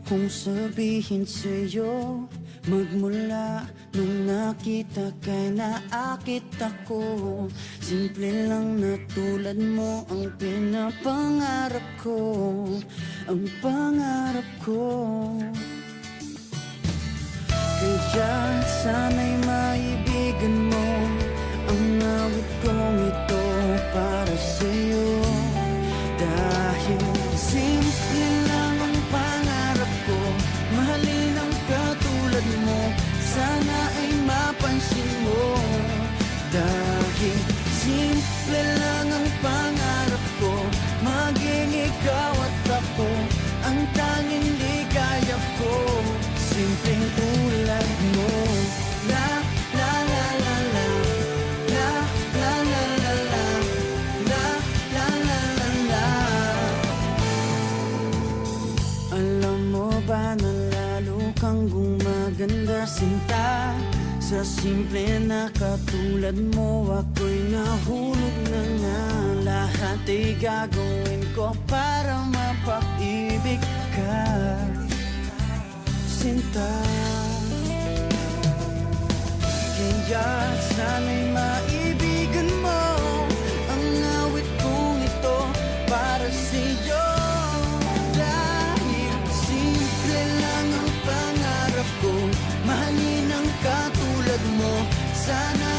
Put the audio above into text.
kong sabihin sa'yo, magmula nung nakita kay naakit ako. Simple lang na tulad mo ang pinapangarap ko, ang pangarap ko. Kaya sana'y maibigan mo ang awit kong ito para sa'yo. Dahil simple lang ang pangarap ko, mahalin ang katulad mo, sana ay mapansin mo. Dahil simple lang ang pangarap ko, maging ikaw at ako ang tanging ligaya ko. Simpleng tulad mo. La la la la la, la la la la la, la la la la la. Alam mo ba na lalo kang gumaganda, sinta, sa simple na katulad mo ako'y nahulog na nga. Lahat ay gagawin ko para mapag-ibig ka, sinta. Kaya sana'y maibigan mo ang awit kong ito para sa'yo. Dahil simple lang ang pangarap ko, mahalin ang katulad mo, sana